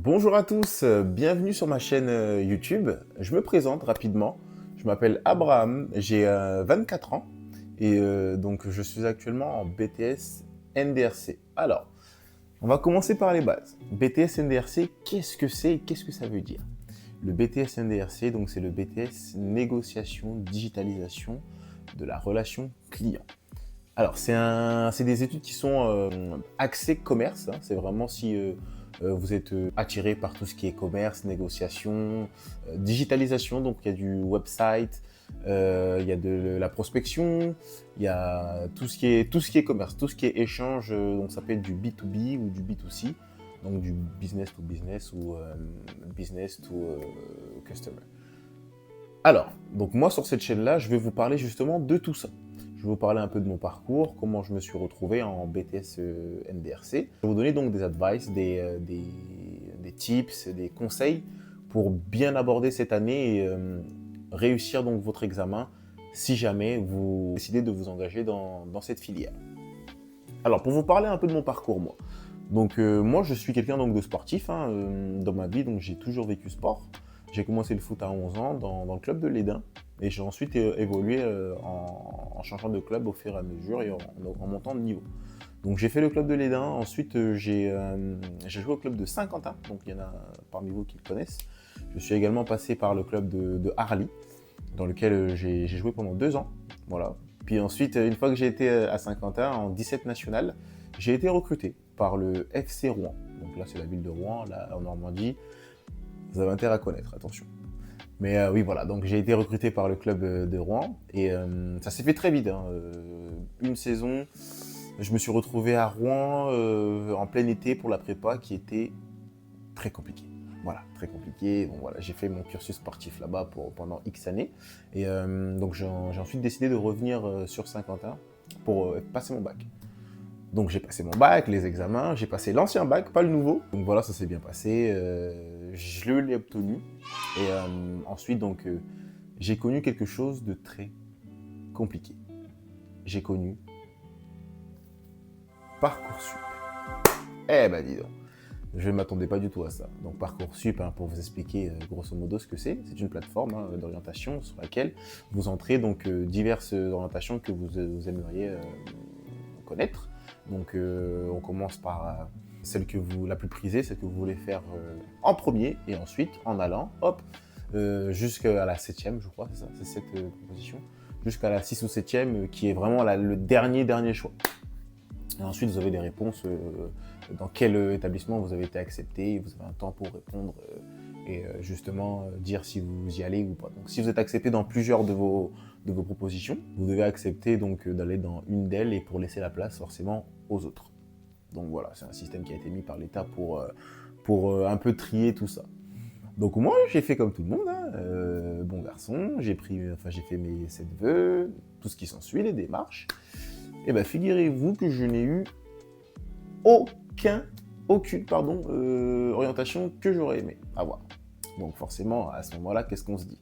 Bonjour à tous, bienvenue sur ma chaîne YouTube. Je me présente rapidement. Je m'appelle Abraham, j'ai 24 ans et donc je suis actuellement en BTS NDRC. Alors, on va commencer par les bases. BTS NDRC, qu'est-ce que c'est et qu'est-ce que ça veut dire? Le BTS NDRC, donc c'est le BTS Négociation, Digitalisation de la relation client. Alors, c'est des études qui sont axées commerce, hein. C'est vraiment si vous êtes attiré par tout ce qui est commerce, négociation, digitalisation, donc il y a du website, il y a de la prospection, il y a tout ce qui est commerce, tout ce qui est échange, donc ça peut être du B2B ou du B2C, donc du business to business ou business to customer. Alors, donc moi sur cette chaîne-là, je vais vous parler justement de tout ça. Je vais vous parler un peu de mon parcours, comment je me suis retrouvé en BTS NDRC. Je vais vous donner donc des advice, des tips, des conseils pour bien aborder cette année et réussir donc votre examen si jamais vous décidez de vous engager dans cette filière. Alors, pour vous parler un peu de mon parcours, moi. Donc, moi, je suis quelqu'un donc de sportif hein, dans ma vie, donc j'ai toujours vécu sport. J'ai commencé le foot à 11 ans dans le club de l'Edin et j'ai ensuite évolué en changeant de club au fur et à mesure et en montant de niveau. Donc j'ai fait le club de l'Edin, ensuite j'ai joué au club de Saint-Quentin, donc il y en a parmi vous qui le connaissent. Je suis également passé par le club de Harly, dans lequel j'ai joué pendant 2 ans. Voilà. Puis ensuite, une fois que j'ai été à Saint-Quentin, en 17 national, j'ai été recruté par le FC Rouen. Donc là, c'est la ville de Rouen, là, en Normandie. Vous avez intérêt à connaître, attention. Mais oui, voilà, donc j'ai été recruté par le club de Rouen et ça s'est fait très vite. Hein. Une saison, je me suis retrouvé à Rouen en plein été pour la prépa qui était très compliquée. Voilà, très compliqué. Bon, voilà, j'ai fait mon cursus sportif là-bas pendant X années. Et donc j'ai ensuite décidé de revenir sur Saint-Quentin pour passer mon bac. Donc j'ai passé mon bac, les examens, j'ai passé l'ancien bac, pas le nouveau. Donc voilà, ça s'est bien passé, je l'ai obtenu. Et ensuite, donc, j'ai connu quelque chose de très compliqué. J'ai connu Parcoursup. Eh ben dis donc, je ne m'attendais pas du tout à ça. Donc Parcoursup, hein, pour vous expliquer grosso modo ce que c'est une plateforme hein, d'orientation sur laquelle vous entrez donc diverses orientations que vous aimeriez connaître. Donc on commence par celle la plus prisée, celle que vous voulez faire en premier, et ensuite en allant, hop, jusqu'à la 7e, je crois, c'est ça, c'est cette proposition, jusqu'à la 6 ou 7e, qui est vraiment le dernier choix. Et ensuite, vous avez des réponses dans quel établissement vous avez été accepté, vous avez un temps pour répondre et justement dire si vous y allez ou pas. Donc si vous êtes accepté dans plusieurs de vos propositions, vous devez accepter donc d'aller dans une d'elles et pour laisser la place forcément aux autres. Donc voilà, c'est un système qui a été mis par l'État pour un peu trier tout ça. Donc moi, j'ai fait comme tout le monde, hein, bon garçon, j'ai fait mes 7 vœux, tout ce qui s'ensuit, les démarches. Et bien figurez-vous que je n'ai eu aucune orientation que j'aurais aimé avoir. Donc forcément, à ce moment-là, qu'est-ce qu'on se dit?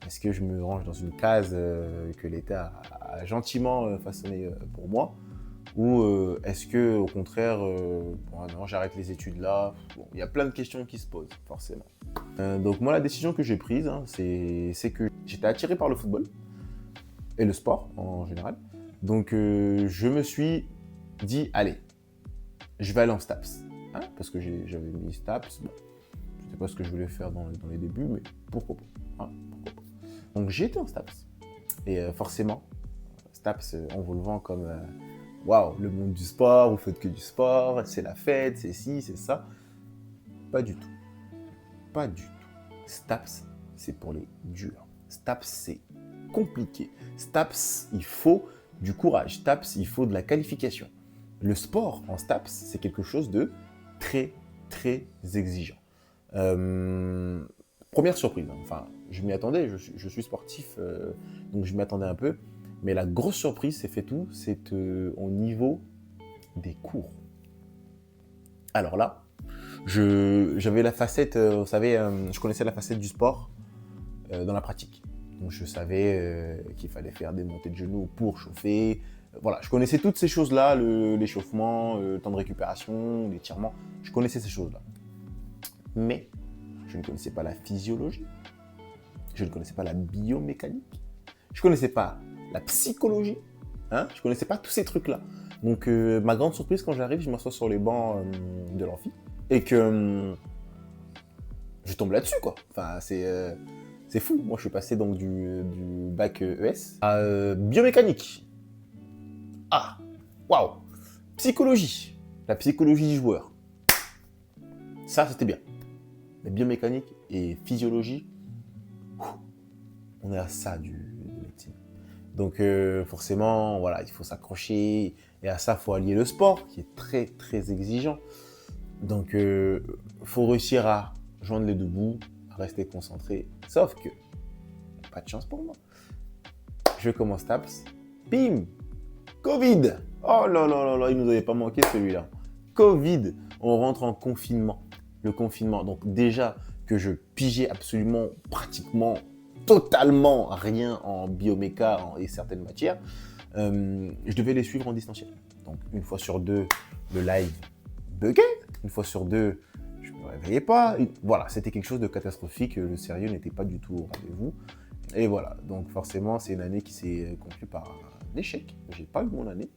Est-ce que je me range dans une case que l'État a gentiment façonnée pour moi? Ou est-ce que, au contraire, bon, non, j'arrête les études là? Bon, il y a plein de questions qui se posent, forcément. Donc moi, la décision que j'ai prise, hein, c'est que j'étais attiré par le football et le sport en général. Donc je me suis dit, allez, je vais aller en STAPS. Hein, parce que j'avais mis STAPS. Bon, je ne sais pas ce que je voulais faire dans les débuts, mais pourquoi pas, hein, pourquoi pas. Donc j'ai été en STAPS. Et forcément, STAPS, on vous le vend comme waouh, le monde du sport, vous faites que du sport, c'est la fête, c'est ci, c'est ça. Pas du tout. Pas du tout. STAPS, c'est pour les durs. STAPS, c'est compliqué. STAPS, il faut du courage. STAPS, il faut de la qualification. Le sport en STAPS, c'est quelque chose de très, très exigeant. Première surprise, hein. Enfin, je m'y attendais, je suis sportif, donc je m'y attendais un peu. Mais la grosse surprise, c'est fait tout, c'est au niveau des cours. Alors là, j'avais la facette, vous savez, je connaissais la facette du sport dans la pratique. Donc je savais qu'il fallait faire des montées de genoux pour chauffer. Voilà, je connaissais toutes ces choses-là, l'échauffement, le temps de récupération, l'étirement. Je connaissais ces choses-là. Mais je ne connaissais pas la physiologie, je ne connaissais pas la biomécanique, je ne connaissais pas la psychologie, hein, je ne connaissais pas tous ces trucs-là. Donc, ma grande surprise, quand j'arrive, je m'assois sur les bancs de l'amphi et que je tombe là-dessus, quoi. Enfin, c'est fou. Moi, je suis passé donc du bac ES à biomécanique. Ah, waouh. Psychologie. La psychologie du joueur. Ça, c'était bien. Mais biomécanique et physiologie, on est à ça de médecine. Donc, forcément, voilà, il faut s'accrocher. Et à ça, il faut allier le sport, qui est très, très exigeant. Donc, il faut réussir à joindre les deux bouts, à rester concentré. Sauf que, pas de chance pour moi. Je commence TAPS, bim, Covid. Oh là là là là, il nous avait pas manqué celui-là. Covid, on rentre en confinement. Le confinement, donc déjà que je pigeais absolument, pratiquement, totalement rien en bioméca et certaines matières, je devais les suivre en distanciel. Donc une fois sur deux, le live buguait. Une fois sur deux, je ne me réveillais pas. Voilà, c'était quelque chose de catastrophique. Le sérieux n'était pas du tout au rendez-vous. Et voilà, donc forcément, c'est une année qui s'est conclue par un échec. J'ai pas eu mon année.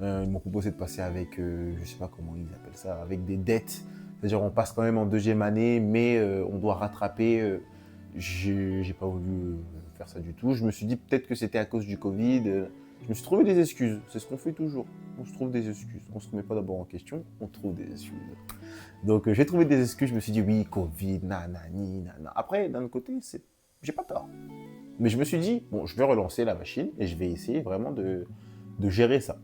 Ils m'ont proposé de passer avec, je sais pas comment ils appellent ça, avec des dettes. C'est-à-dire, on passe quand même en deuxième année, mais on doit rattraper. J'ai pas voulu faire ça du tout. Je me suis dit peut-être que c'était à cause du Covid. Je me suis trouvé des excuses. C'est ce qu'on fait toujours. On se trouve des excuses. On se remet pas d'abord en question, on trouve des excuses. Donc, j'ai trouvé des excuses. Je me suis dit, oui, Covid, nanani, nanana. Après, d'un autre côté, j'ai pas tort. Mais je me suis dit, bon, je vais relancer la machine et je vais essayer vraiment de gérer ça.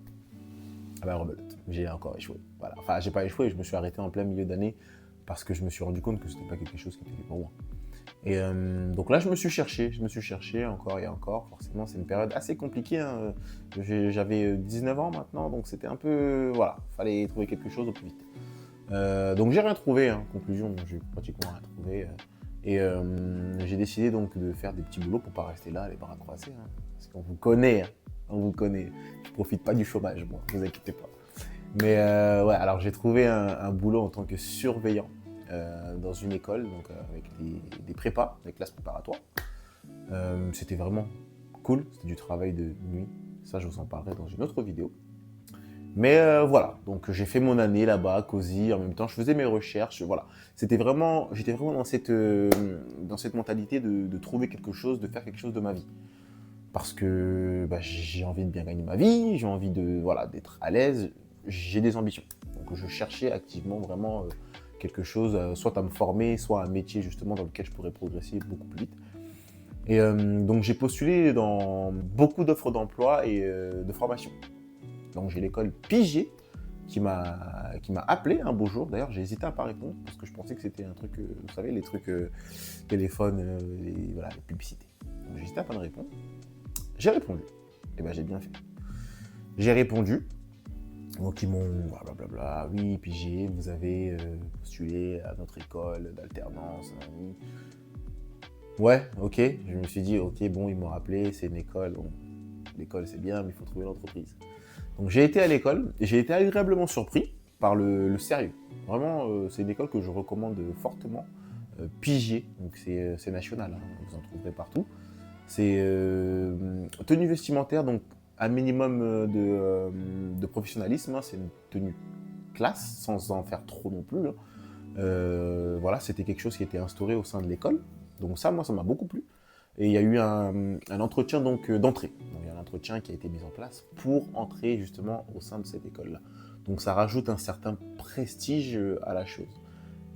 Ah ben, rebelote, j'ai encore échoué. Voilà. Enfin, j'ai pas échoué, je me suis arrêté en plein milieu d'année parce que je me suis rendu compte que c'était pas quelque chose qui était fait pour moi. Et donc là, je me suis cherché encore et encore. Forcément, c'est une période assez compliquée, hein. J'avais 19 ans maintenant, donc c'était un peu... Voilà, fallait trouver quelque chose au plus vite. Donc j'ai rien trouvé, hein. Conclusion, j'ai pratiquement rien trouvé. Et j'ai décidé donc de faire des petits boulots pour pas rester là, les bras croisés. Hein. Parce qu'on vous connaît, hein. On vous connaît. Je profite pas du chômage, moi, ne vous inquiétez pas. Mais ouais, alors j'ai trouvé un boulot en tant que surveillant dans une école, donc avec des prépas, des classes préparatoires. C'était vraiment cool, c'était du travail de nuit. Ça, je vous en parlerai dans une autre vidéo. Mais voilà, donc j'ai fait mon année là-bas, cosy, en même temps je faisais mes recherches, voilà. J'étais vraiment dans cette mentalité de trouver quelque chose, de faire quelque chose de ma vie. Parce que bah, j'ai envie de bien gagner ma vie, j'ai envie de, voilà, d'être à l'aise, j'ai des ambitions. Donc je cherchais activement vraiment quelque chose, soit à me former, soit un métier justement dans lequel je pourrais progresser beaucoup plus vite. Et donc j'ai postulé dans beaucoup d'offres d'emploi et de formation. Donc j'ai l'école Piget qui m'a appelé un beau jour. D'ailleurs, j'ai hésité à pas répondre parce que je pensais que c'était un truc, vous savez, les trucs téléphone, voilà, les publicités. Donc j'ai hésité à pas répondre. J'ai répondu. Et ben j'ai bien fait. J'ai répondu. Donc ils m'ont blablabla. Oui, Piget, vous avez postulé à notre école d'alternance. Ouais, ok. Je me suis dit, ok, bon, ils m'ont rappelé, c'est une école. Bon, l'école c'est bien, mais il faut trouver l'entreprise. Donc j'ai été à l'école et j'ai été agréablement surpris par le sérieux. Vraiment, c'est une école que je recommande fortement. Pigier, donc c'est national, hein, vous en trouverez partout. C'est tenue vestimentaire, donc un minimum de professionnalisme. Hein, c'est une tenue classe, sans en faire trop non plus. Hein. Voilà, c'était quelque chose qui était instauré au sein de l'école. Donc ça, moi, ça m'a beaucoup plu. Et il y a eu un entretien donc d'entrée. Donc il y a un entretien qui a été mis en place pour entrer justement au sein de cette école-là. Donc ça rajoute un certain prestige à la chose.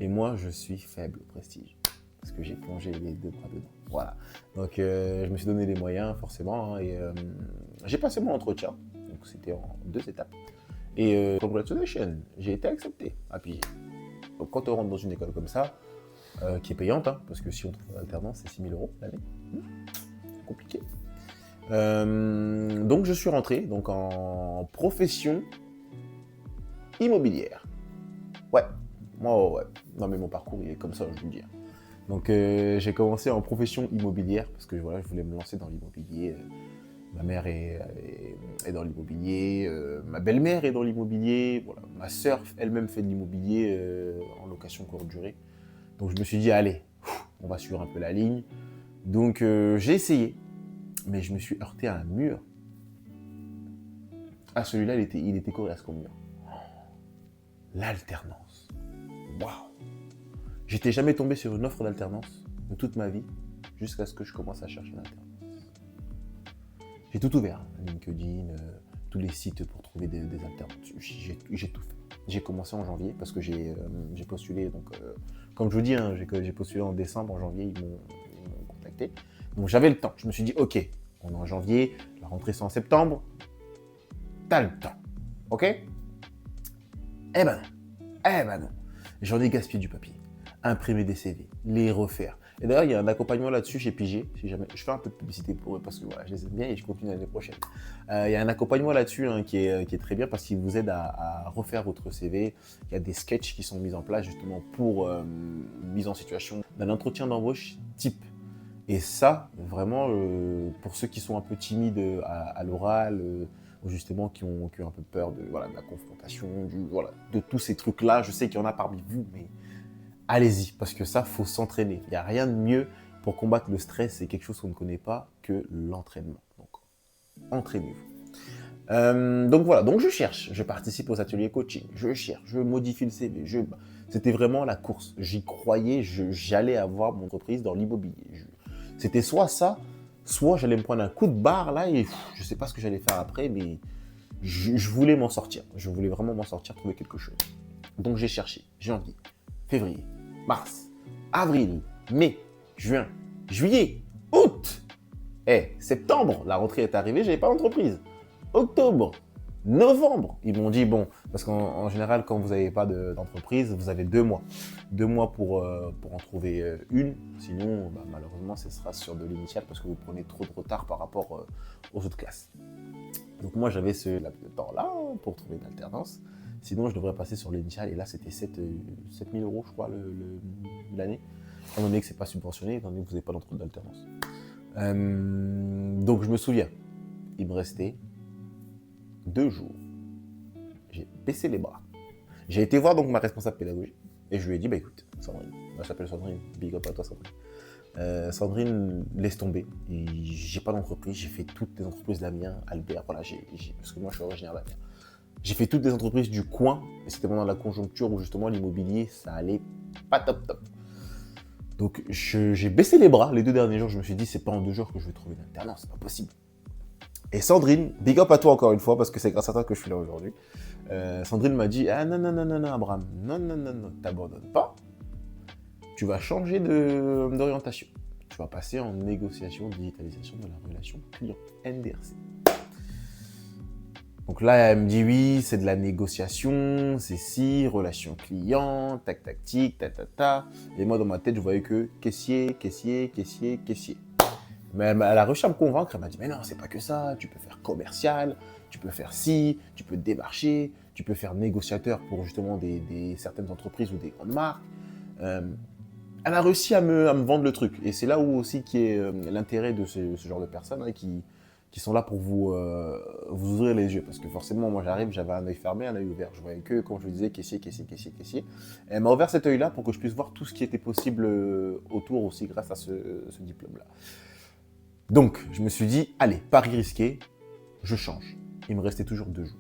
Et moi, je suis faible au prestige. Parce que j'ai plongé les deux bras dedans. Voilà. Donc je me suis donné les moyens, forcément. Hein, et j'ai passé mon entretien. Donc c'était en 2 étapes. Et congratulations, j'ai été accepté à Piger. Donc quand on rentre dans une école comme ça, qui est payante, hein, parce que si on trouve un alternance, c'est 6 000 € l'année. C'est compliqué. Donc je suis rentré donc, en profession immobilière. Ouais, moi, ouais. Non mais mon parcours, il est comme ça, je vous le dis. Donc j'ai commencé en profession immobilière, parce que voilà, je voulais me lancer dans l'immobilier. Ma mère est dans l'immobilier, ma belle-mère est dans l'immobilier, voilà. Ma sœur elle-même fait de l'immobilier en location courte durée. Donc, je me suis dit, allez, on va suivre un peu la ligne. Donc, j'ai essayé, mais je me suis heurté à un mur. Ah, celui-là, il était coriace comme mur. L'alternance. Waouh! J'étais jamais tombé sur une offre d'alternance de toute ma vie, jusqu'à ce que je commence à chercher une alternance. J'ai tout ouvert, LinkedIn, tous les sites pour trouver des alternances. J'ai tout fait. J'ai commencé en janvier parce que j'ai postulé. Donc, comme je vous dis, hein, j'ai postulé en décembre, en janvier, ils m'ont contacté. Donc j'avais le temps. Je me suis dit, ok, on est en janvier, la rentrée c'est en septembre, t'as le temps. Ok? Eh ben non. Eh ben non. J'en ai gaspillé du papier. Imprimer des CV, les refaire. Et d'ailleurs, il y a un accompagnement là-dessus chez Pigé. Si jamais, je fais un peu de publicité pour eux parce que voilà, je les aime bien et je continue l'année prochaine. Il y a un accompagnement là-dessus hein, qui est très bien parce qu'il vous aide à refaire votre CV. Il y a des sketchs qui sont mis en place justement pour mise en situation d'un entretien d'embauche type. Et ça, vraiment, pour ceux qui sont un peu timides à l'oral, ou justement qui ont un peu peur de la confrontation, de tous ces trucs-là, je sais qu'il y en a parmi vous, mais allez-y, parce que ça, faut s'entraîner. Il n'y a rien de mieux pour combattre le stress, c'est quelque chose qu'on ne connaît pas que l'entraînement. Donc, entraînez-vous. Donc voilà, donc je cherche, je participe aux ateliers coaching, je cherche, je modifie le CV, c'était vraiment la course. J'y croyais, j'allais avoir mon entreprise dans l'immobilier. C'était soit ça, soit j'allais me prendre un coup de barre là et je ne sais pas ce que j'allais faire après, mais je voulais m'en sortir. Je voulais vraiment m'en sortir, trouver quelque chose. Donc j'ai cherché janvier, février, mars, avril, mai, juin, juillet, août. Septembre, la rentrée est arrivée, j'avais pas d'entreprise. Octobre, novembre, ils m'ont dit bon, parce qu'en général, quand vous n'avez pas d'entreprise, vous avez 2 mois. 2 mois pour en trouver une. Sinon, malheureusement, ce sera sur de l'initial parce que vous prenez trop de retard par rapport aux autres classes. Donc moi, j'avais ce laps de temps-là pour trouver une alternance. Sinon, je devrais passer sur l'initial. Et là, c'était 7 000 euros, je crois, l'année. Étant donné que ce n'est pas subventionné, étant donné que vous n'avez pas d'alternance. Donc, je me souviens, il me restait 2 jours. J'ai baissé les bras. J'ai été voir donc ma responsable pédagogique. Et je lui ai dit, écoute, Sandrine, moi je s'appelle Sandrine, big up à toi Sandrine. Sandrine, laisse tomber. J'ai pas d'entreprise, j'ai fait toutes les entreprises d'Amiens, Albert, parce que moi je suis originaire d'Amiens. J'ai fait toutes les entreprises du coin, et c'était pendant la conjoncture où justement l'immobilier, ça allait pas top. Donc j'ai baissé les bras les 2 derniers jours, je me suis dit, c'est pas en 2 jours que je vais trouver une alternance, c'est pas possible. Et Sandrine, big up à toi encore une fois, parce que c'est grâce à toi que je suis là aujourd'hui. Sandrine m'a dit, ah non, Abraham, non, t'abandonnes pas. Tu vas changer d'orientation. Tu vas passer en négociation, digitalisation de la relation client, NDRC. Donc là, elle me dit oui, c'est de la négociation, c'est si, relation client, tic, ta. Et moi, dans ma tête, je voyais que caissier. Mais elle a réussi à me convaincre, elle m'a dit, mais non, c'est pas que ça, tu peux faire commercial, tu peux faire ci, tu peux démarcher, tu peux faire négociateur pour justement certaines entreprises ou des grandes marques. Elle a réussi à me vendre le truc. Et c'est là où aussi qui est l'intérêt de ce genre de personnes hein, qui sont là pour vous ouvrir les yeux. Parce que forcément, moi j'arrive, j'avais un œil fermé, un œil ouvert. Je voyais que, comme je vous disais, caissier. Et elle m'a ouvert cet œil-là pour que je puisse voir tout ce qui était possible autour aussi grâce à ce diplôme-là. Donc, je me suis dit, allez, pari risqué, je change. Il me restait toujours 2 jours.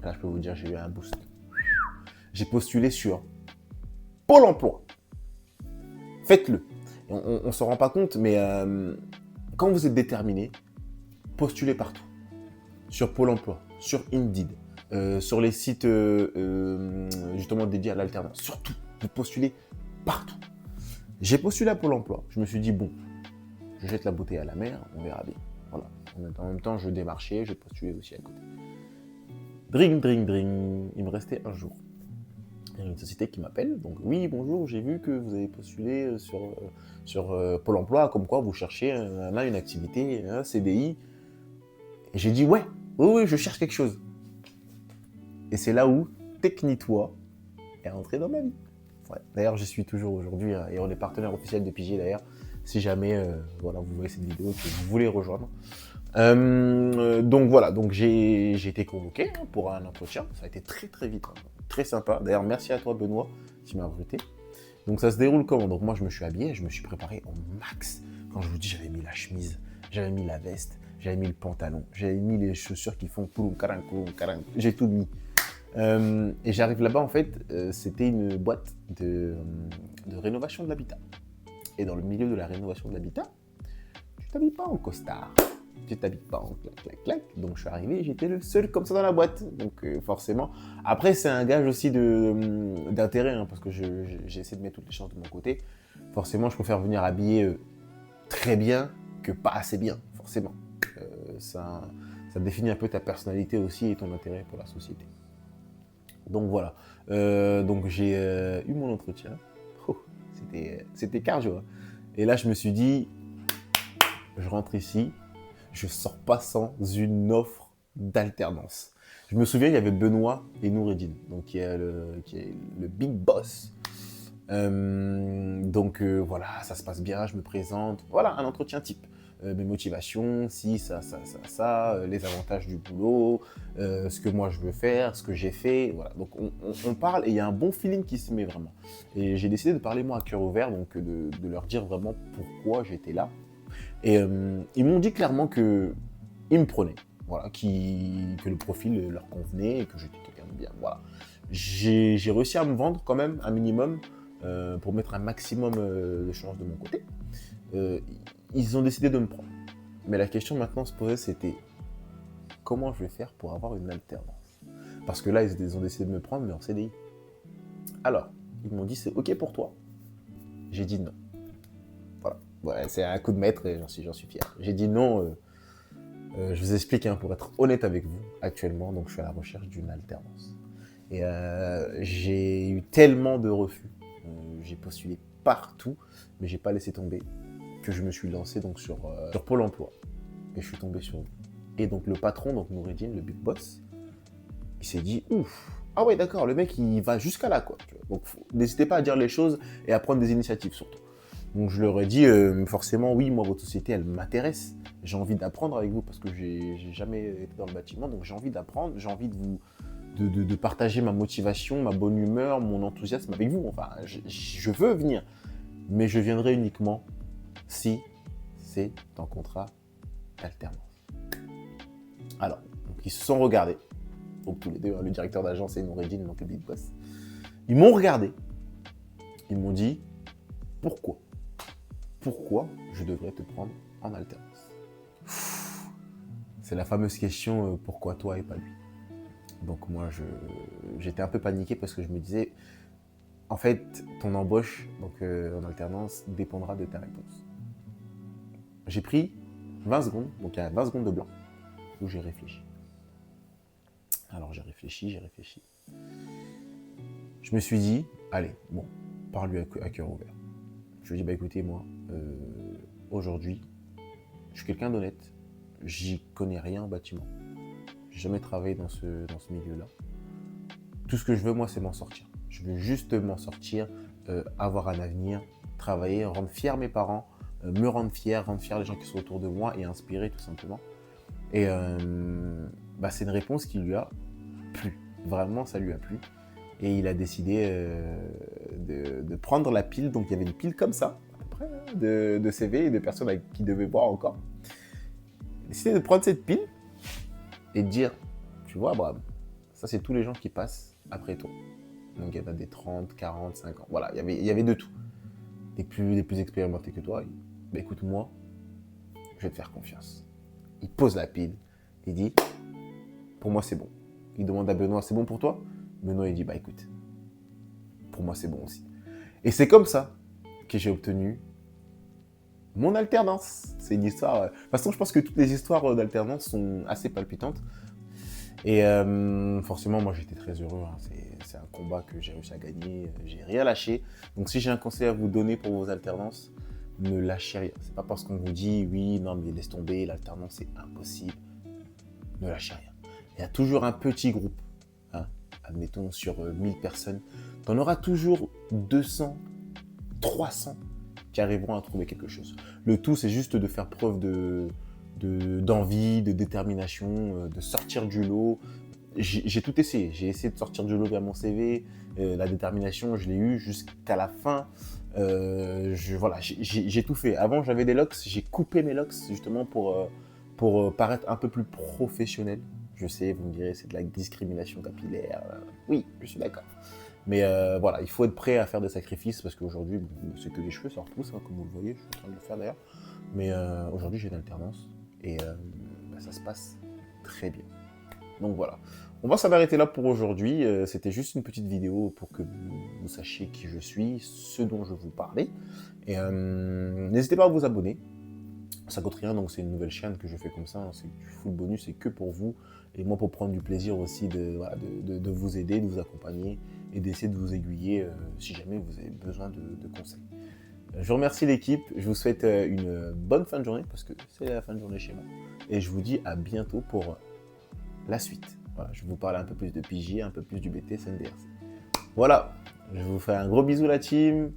Là, je peux vous dire, j'ai eu un boost. J'ai postulé sur Pôle emploi. Faites-le. On ne s'en rend pas compte, mais quand vous êtes déterminé, postulez partout. Sur Pôle emploi, sur Indeed, sur les sites justement dédiés à l'alternance. Surtout, vous postulez partout. J'ai postulé à Pôle emploi. Je me suis dit, bon, je jette la bouteille à la mer, on verra bien. Voilà. En même temps, je démarchais, je postulais aussi à côté. Dring. Il me restait 1 jour. Il y a une société qui m'appelle, donc oui, bonjour, j'ai vu que vous avez postulé sur Pôle emploi, comme quoi vous cherchez une activité, un CDI. Et j'ai dit, oui, je cherche quelque chose. Et c'est là où Technitois est rentré dans ma vie. Ouais. D'ailleurs, j'y suis toujours aujourd'hui, et on est partenaire officiel de Pigé d'ailleurs, si jamais vous voyez cette vidéo et que vous voulez rejoindre. Donc voilà, donc j'ai été convoqué pour un entretien, ça a été très vite, très sympa. D'ailleurs, merci à toi Benoît qui m'a recruté. Donc ça se déroule comment? Donc moi je me suis habillé, je me suis préparé au max. Quand je vous dis, j'avais mis la chemise, j'avais mis la veste, j'avais mis le pantalon, j'avais mis les chaussures qui font pouloum karang, j'ai tout mis. Et j'arrive là-bas, en fait, c'était une boîte de rénovation de l'habitat. Et dans le milieu de la rénovation de l'habitat, tu t'habilles pas en costard, tu t'habilles pas en clac, clac, clac. Donc je suis arrivé, j'étais le seul comme ça dans la boîte. Donc forcément, après c'est un gage aussi d'intérêt, hein, parce que j'ai essayé de mettre toutes les chances de mon côté. Forcément, je préfère venir habillé très bien que pas assez bien, forcément. Ça définit un peu ta personnalité aussi et ton intérêt pour la société. Donc voilà. Donc j'ai eu mon entretien. Oh, c'était cardio. Hein. Et là, je me suis dit, je rentre ici, je sors pas sans une offre d'alternance. Je me souviens, il y avait Benoît et Noureddine, donc qui est le big boss. Donc voilà, ça se passe bien, je me présente. Voilà, un entretien type. Mes motivations, si, ça, les avantages du boulot, ce que moi je veux faire, ce que j'ai fait. Voilà. Donc on parle et il y a un bon feeling qui se met vraiment. Et j'ai décidé de parler moi à cœur ouvert, donc de leur dire vraiment pourquoi j'étais là. Et ils m'ont dit clairement qu'ils me prenaient, voilà, que le profil leur convenait et que j'étais quelqu'un de bien. Voilà. J'ai réussi à me vendre quand même un minimum pour mettre un maximum de chances de mon côté. Ils ont décidé de me prendre. Mais la question maintenant se posait, c'était comment je vais faire pour avoir une alternance? Parce que là, ils ont décidé de me prendre, mais en CDI. Alors, ils m'ont dit, c'est OK pour toi? J'ai dit non. Voilà. Ouais, c'est un coup de maître et j'en suis fier. J'ai dit non. Je vous explique, hein, pour être honnête avec vous, actuellement, donc je suis à la recherche d'une alternance. Et j'ai eu tellement de refus. J'ai postulé partout, mais j'ai pas laissé tomber, que je me suis lancé donc sur Pôle emploi. Et je suis tombé sur vous. Et donc le patron, donc Noureddine, le big boss, il s'est dit, ouf, ah ouais d'accord, le mec il va jusqu'à là quoi. Donc n'hésitez pas à dire les choses et à prendre des initiatives surtout. Donc je leur ai dit, forcément oui, moi votre société elle m'intéresse. J'ai envie d'apprendre avec vous parce que j'ai jamais été dans le bâtiment, donc j'ai envie d'apprendre, j'ai envie de partager ma motivation, ma bonne humeur, mon enthousiasme avec vous. Enfin, je veux venir, mais je viendrai uniquement si c'est en contrat d'alternance. Alors, donc ils se sont regardés, donc tous les deux, hein, le directeur d'agence et Noureddine, donc le big boss. Ils m'ont regardé, ils m'ont dit, pourquoi je devrais te prendre en alternance? C'est la fameuse question, pourquoi toi et pas lui? Donc moi, j'étais un peu paniqué parce que je me disais, en fait, ton embauche donc, en alternance dépendra de ta réponse. J'ai pris 20 secondes, donc il y a 20 secondes de blanc, où j'ai réfléchi. Alors j'ai réfléchi. Je me suis dit, allez, bon, parle-lui à cœur ouvert. Je lui ai dit, bah écoutez, moi, aujourd'hui, je suis quelqu'un d'honnête, j'y connais rien en bâtiment. J'ai jamais travaillé dans ce milieu-là. Tout ce que je veux, moi, c'est m'en sortir. Je veux juste m'en sortir, avoir un avenir, travailler, rendre fiers mes parents, me rendre fier les gens qui sont autour de moi et inspirer tout simplement. Et c'est une réponse qui lui a plu. Vraiment, ça lui a plu. Et il a décidé de prendre la pile. Donc, il y avait une pile comme ça, à peu près, hein, de CV et de personnes avec qui devaient voir encore. Il a décidé de prendre cette pile et de dire, tu vois, Abraham, ça, c'est tous les gens qui passent après toi. Donc, il y en a des 30, 40, 50. Voilà, il y avait de tout. Les plus expérimentés que toi. Bah, écoute, moi, je vais te faire confiance. Il pose la pile. Il dit, pour moi, c'est bon. Il demande à Benoît, c'est bon pour toi? Benoît, il dit, bah écoute, pour moi, c'est bon aussi. Et c'est comme ça que j'ai obtenu mon alternance. C'est une histoire... De toute façon, je pense que toutes les histoires d'alternance sont assez palpitantes. Et forcément, moi, j'étais très heureux. Hein. C'est un combat que j'ai réussi à gagner. J'ai rien lâché. Donc, si j'ai un conseil à vous donner pour vos alternances, ne lâchez rien. C'est pas parce qu'on vous dit, oui, non, mais laisse tomber, l'alternance, c'est impossible. Ne lâchez rien. Il y a toujours un petit groupe. Hein. Admettons, sur 1000 personnes, tu en auras toujours 200, 300 qui arriveront à trouver quelque chose. Le tout, c'est juste de faire preuve d'envie, de détermination, de sortir du lot. j'ai tout essayé. J'ai essayé de sortir du lot vers mon CV. La détermination, je l'ai eu jusqu'à la fin. Voilà, j'ai tout fait. Avant, j'avais des locks. J'ai coupé mes locks justement pour paraître un peu plus professionnel. Je sais, vous me direz, c'est de la discrimination capillaire. Oui, je suis d'accord. Mais voilà, il faut être prêt à faire des sacrifices parce qu'aujourd'hui, bon, c'est que les cheveux, ça repousse, hein, comme vous le voyez. Je suis en train de le faire d'ailleurs. Mais aujourd'hui, j'ai une alternance et bah, ça se passe très bien. Donc voilà. On va s'en arrêter là pour aujourd'hui. C'était juste une petite vidéo pour que vous sachiez qui je suis, ce dont je vous parlais. Et n'hésitez pas à vous abonner. Ça coûte rien, donc c'est une nouvelle chaîne que je fais comme ça. Hein. C'est du full bonus, c'est que pour vous. Et moi, pour prendre du plaisir aussi voilà, de vous aider, de vous accompagner et d'essayer de vous aiguiller si jamais vous avez besoin de conseils. Je vous remercie l'équipe. Je vous souhaite une bonne fin de journée parce que c'est la fin de journée chez moi. Et je vous dis à bientôt pour la suite. Voilà, je vais vous parler un peu plus de PJ, un peu plus du BTS NDRC. Voilà, je vous fais un gros bisou la team.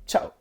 Ciao!